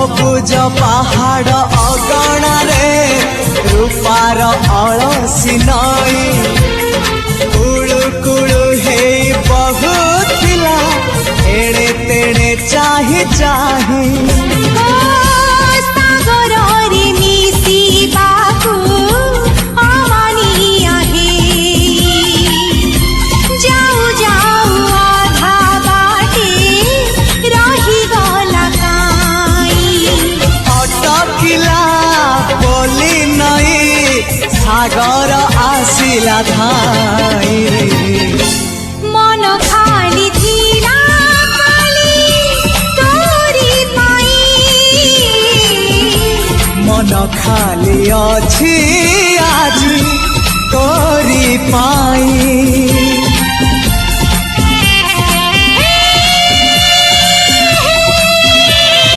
सबुज पहाड़ अगणारे रूपार अलसी नई कुळु कुळु हे बहुथिला एड़े तेड़े चाही चाही सागर आसिला धाई मन खाली थिला खाली तोरी पाई मन खाली अछि आज तोरी पाई।